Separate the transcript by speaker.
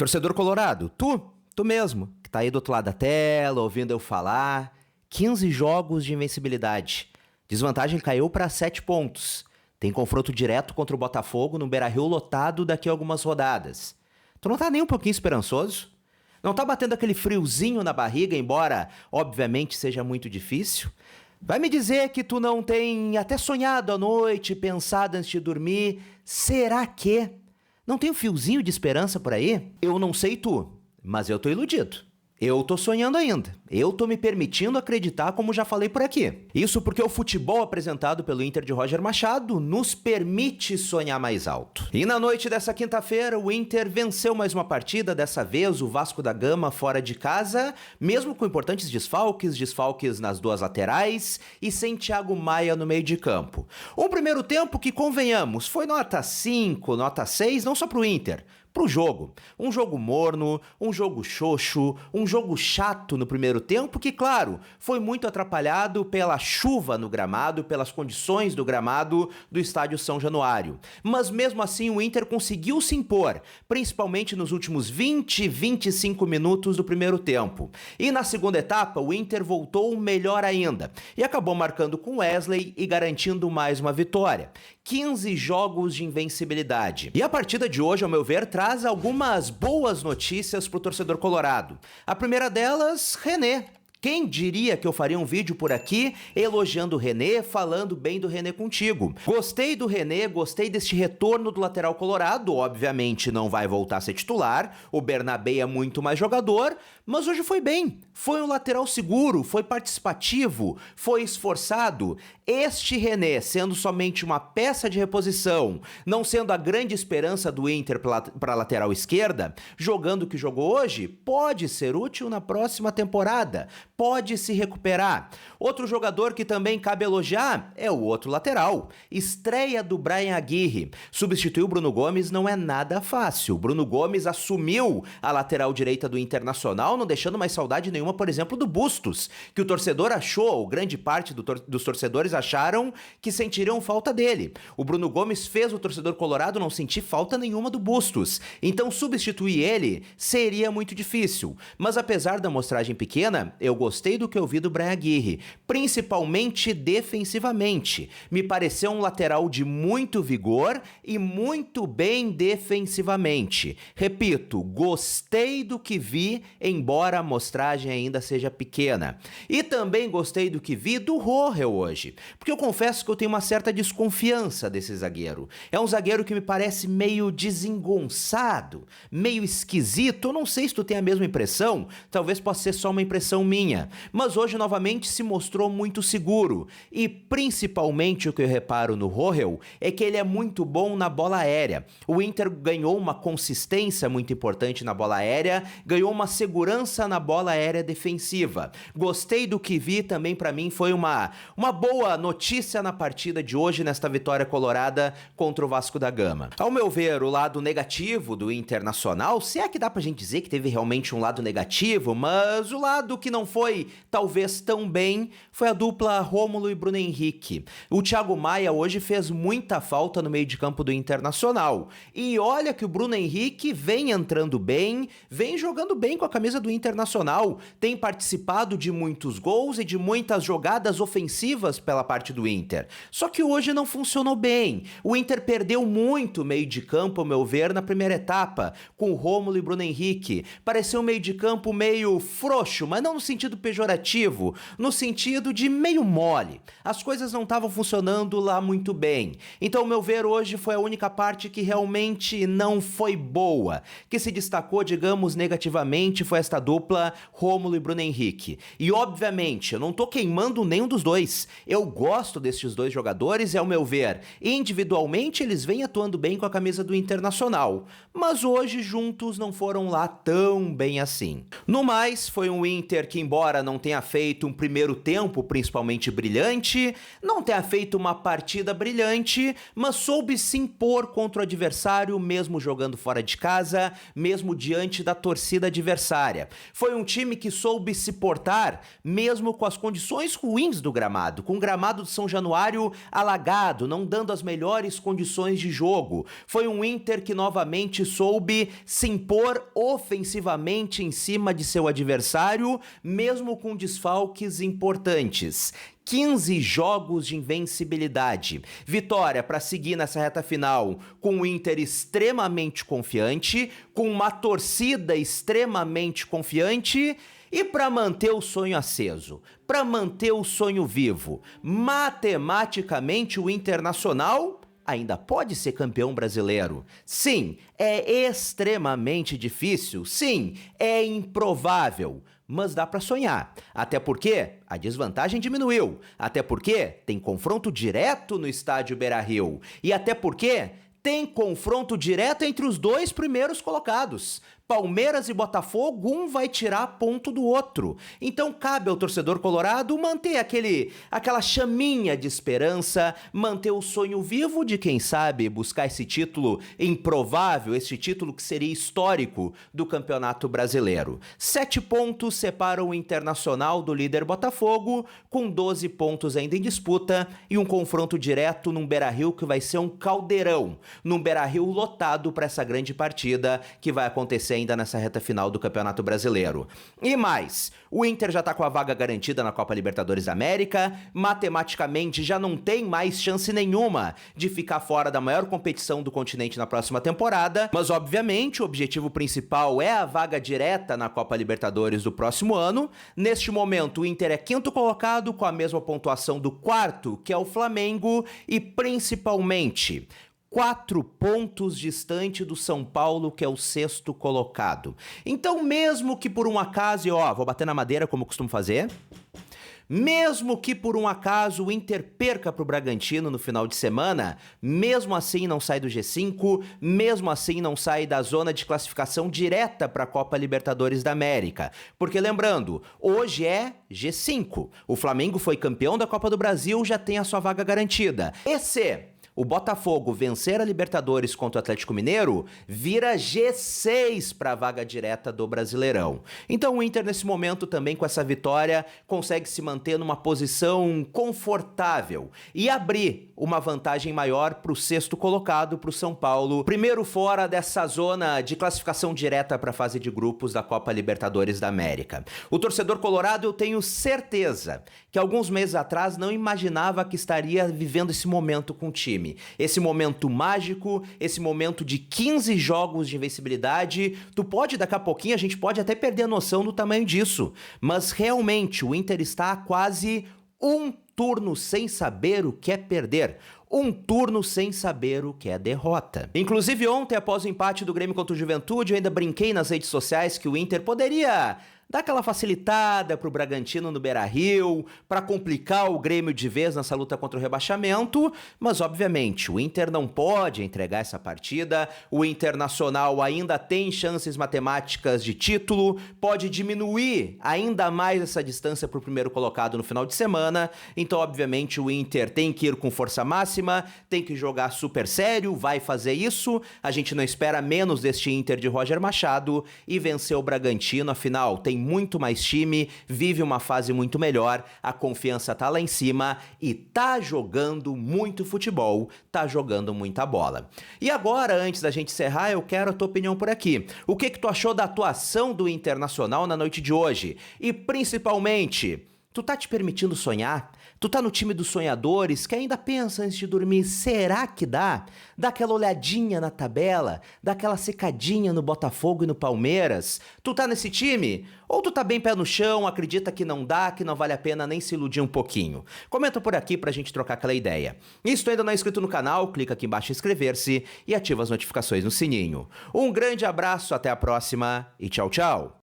Speaker 1: Torcedor colorado, tu mesmo, que tá aí do outro lado da tela, ouvindo eu falar, 15 jogos de invencibilidade. Desvantagem caiu para 7 pontos. Tem confronto direto contra o Botafogo no Beira-Rio lotado daqui a algumas rodadas. Tu não tá nem um pouquinho esperançoso? Não tá batendo aquele friozinho na barriga, embora, obviamente, seja muito difícil? Vai me dizer que tu não tem até sonhado à noite, pensado antes de dormir? Será que? Não tem um fiozinho de esperança por aí? Eu não sei tu, mas eu tô iludido. Eu tô sonhando ainda. Eu tô me permitindo acreditar, como já falei por aqui. Isso porque o futebol apresentado pelo Inter de Roger Machado nos permite sonhar mais alto. E na noite dessa quinta-feira, o Inter venceu mais uma partida, dessa vez o Vasco da Gama fora de casa, mesmo com importantes desfalques nas duas laterais e sem Thiago Maia no meio de campo. Um primeiro tempo que, convenhamos, foi nota 5, nota 6, não só pro Inter, pro jogo. Um jogo morno, um jogo xoxo, um jogo chato no primeiro tempo que, claro, foi muito atrapalhado pela chuva no gramado, pelas condições do gramado do estádio São Januário. Mas mesmo assim o Inter conseguiu se impor, principalmente nos últimos 25 minutos do primeiro tempo. E na segunda etapa o Inter voltou melhor ainda e acabou marcando com Wesley e garantindo mais uma vitória. 15 jogos de invencibilidade. E a partida de hoje, ao meu ver, traz algumas boas notícias pro torcedor colorado. A primeira delas, René. Quem diria que eu faria um vídeo por aqui elogiando o René, falando bem do René contigo? Gostei do René, gostei deste retorno do lateral colorado, obviamente não vai voltar a ser titular, o Bernabé é muito mais jogador, mas hoje foi bem. Foi um lateral seguro, foi participativo, foi esforçado. Este René, sendo somente uma peça de reposição, não sendo a grande esperança do Inter para a lateral esquerda, jogando o que jogou hoje, pode ser útil na próxima temporada. Pode se recuperar. Outro jogador que também cabe elogiar é o outro lateral. Estreia do Bryan Aguirre. Substituir o Bruno Gomes não é nada fácil. Bruno Gomes assumiu a lateral direita do Internacional, não deixando mais saudade nenhuma, por exemplo, do Bustos, que o torcedor achou, ou grande parte dos torcedores acharam que sentiriam falta dele. O Bruno Gomes fez o torcedor colorado não sentir falta nenhuma do Bustos. Então substituir ele seria muito difícil. Mas apesar da amostragem pequena, eu gostei do que eu vi do Bryan Aguirre, principalmente defensivamente. Me pareceu um lateral de muito vigor e muito bem defensivamente. Repito, gostei do que vi, embora a amostragem ainda seja pequena. E também gostei do que vi do Rohel hoje, porque eu confesso que eu tenho uma certa desconfiança desse zagueiro. É um zagueiro que me parece meio desengonçado, meio esquisito. Eu não sei se tu tem a mesma impressão, talvez possa ser só uma impressão minha, mas hoje novamente se mostrou muito seguro. E principalmente o que eu reparo no Rohel é que ele é muito bom na bola aérea. O Inter ganhou uma consistência muito importante na bola aérea, ganhou uma segurança na bola aérea defensiva. Gostei do que vi, também para mim foi uma boa notícia na partida de hoje, nesta vitória colorada contra o Vasco da Gama. Ao meu ver, o lado negativo do Internacional, se é que dá pra gente dizer que teve realmente um lado negativo, mas o lado que não foi talvez tão bem foi a dupla Rômulo e Bruno Henrique. O Thiago Maia hoje fez muita falta no meio de campo do Internacional. E olha que o Bruno Henrique vem entrando bem, vem jogando bem com a camisa do Internacional, tem participado de muitos gols e de muitas jogadas ofensivas pela parte do Inter. Só que hoje não funcionou bem. O Inter perdeu muito meio de campo, ao meu ver, na primeira etapa, com o Rômulo e Bruno Henrique. Pareceu um meio de campo meio frouxo, mas não no sentido pejorativo, no sentido de meio mole. As coisas não estavam funcionando lá muito bem. Então, ao meu ver, hoje foi a única parte que realmente não foi boa, que se destacou, digamos, negativamente, foi esta dupla Rômulo e Bruno Henrique. E, obviamente, eu não tô queimando nenhum dos dois. Eu gosto destes dois jogadores e, ao meu ver, individualmente eles vêm atuando bem com a camisa do Internacional. Mas hoje, juntos, não foram lá tão bem assim. No mais, foi um Inter que, embora não tenha feito um primeiro tempo principalmente brilhante, não tenha feito uma partida brilhante, mas soube se impor contra o adversário, mesmo jogando fora de casa, mesmo diante da torcida adversária. Foi um time que soube se portar, mesmo com as condições ruins do gramado, com um gramado gramado do São Januário alagado, não dando as melhores condições de jogo. Foi um Inter que novamente soube se impor ofensivamente em cima de seu adversário, mesmo com desfalques importantes. 15 jogos de invencibilidade. Vitória para seguir nessa reta final com o Inter extremamente confiante, com uma torcida extremamente confiante e para manter o sonho aceso, para manter o sonho vivo. Matematicamente, o Internacional ainda pode ser campeão brasileiro. Sim, é extremamente difícil. Sim, é improvável. Mas dá para sonhar. Até porque a desvantagem diminuiu. Até porque tem confronto direto no estádio Beira-Rio. E até porque tem confronto direto entre os dois primeiros colocados. Palmeiras e Botafogo, um vai tirar ponto do outro. Então cabe ao torcedor colorado manter aquela chaminha de esperança, manter o sonho vivo de, quem sabe, buscar esse título improvável, esse título que seria histórico do Campeonato Brasileiro. 7 pontos separam o Internacional do líder Botafogo, com 12 pontos ainda em disputa e um confronto direto num Beira-Rio que vai ser um caldeirão, num Beira-Rio lotado para essa grande partida que vai acontecer ainda nessa reta final do Campeonato Brasileiro. E mais, o Inter já tá com a vaga garantida na Copa Libertadores da América, matematicamente já não tem mais chance nenhuma de ficar fora da maior competição do continente na próxima temporada, mas obviamente o objetivo principal é a vaga direta na Copa Libertadores do próximo ano. Neste momento o Inter é quinto colocado com a mesma pontuação do quarto, que é o Flamengo, e principalmente 4 pontos distante do São Paulo, que é o sexto colocado. Então, mesmo que por um acaso, vou bater na madeira como eu costumo fazer, mesmo que por um acaso o Inter perca para o Bragantino no final de semana, mesmo assim não sai do G5, mesmo assim não sai da zona de classificação direta para a Copa Libertadores da América. Porque lembrando, hoje é G5. O Flamengo foi campeão da Copa do Brasil, já tem a sua vaga garantida. E se o Botafogo vencer a Libertadores contra o Atlético Mineiro, vira G6 para a vaga direta do Brasileirão. Então o Inter, nesse momento, também com essa vitória, consegue se manter numa posição confortável e abrir uma vantagem maior para o sexto colocado, para o São Paulo, primeiro fora dessa zona de classificação direta para a fase de grupos da Copa Libertadores da América. O torcedor colorado, eu tenho certeza que alguns meses atrás não imaginava que estaria vivendo esse momento com o time. Esse momento mágico, esse momento de 15 jogos de invencibilidade. Daqui a pouquinho, a gente pode até perder a noção do tamanho disso. Mas realmente, o Inter está a quase um turno sem saber o que é perder. Um turno sem saber o que é derrota. Inclusive ontem, após o empate do Grêmio contra o Juventude, eu ainda brinquei nas redes sociais que o Inter poderia dar aquela facilitada pro Bragantino no Beira-Rio, para complicar o Grêmio de vez nessa luta contra o rebaixamento, mas obviamente o Inter não pode entregar essa partida, o Internacional ainda tem chances matemáticas de título, pode diminuir ainda mais essa distância pro primeiro colocado no final de semana, então obviamente o Inter tem que ir com força máxima, tem que jogar super sério, vai fazer isso, a gente não espera menos deste Inter de Roger Machado e vencer o Bragantino, afinal tem muito mais time, vive uma fase muito melhor, a confiança tá lá em cima e tá jogando muito futebol, tá jogando muita bola. E agora, antes da gente encerrar, eu quero a tua opinião por aqui. O que tu achou da atuação do Internacional na noite de hoje? E principalmente, tu tá te permitindo sonhar? Tu tá no time dos sonhadores que ainda pensa antes de dormir, será que dá? Dá aquela olhadinha na tabela, dá aquela secadinha no Botafogo e no Palmeiras. Tu tá nesse time? Ou tu tá bem pé no chão, acredita que não dá, que não vale a pena nem se iludir um pouquinho? Comenta por aqui pra gente trocar aquela ideia. E se tu ainda não é inscrito no canal, clica aqui embaixo em inscrever-se e ativa as notificações no sininho. Um grande abraço, até a próxima e tchau, tchau!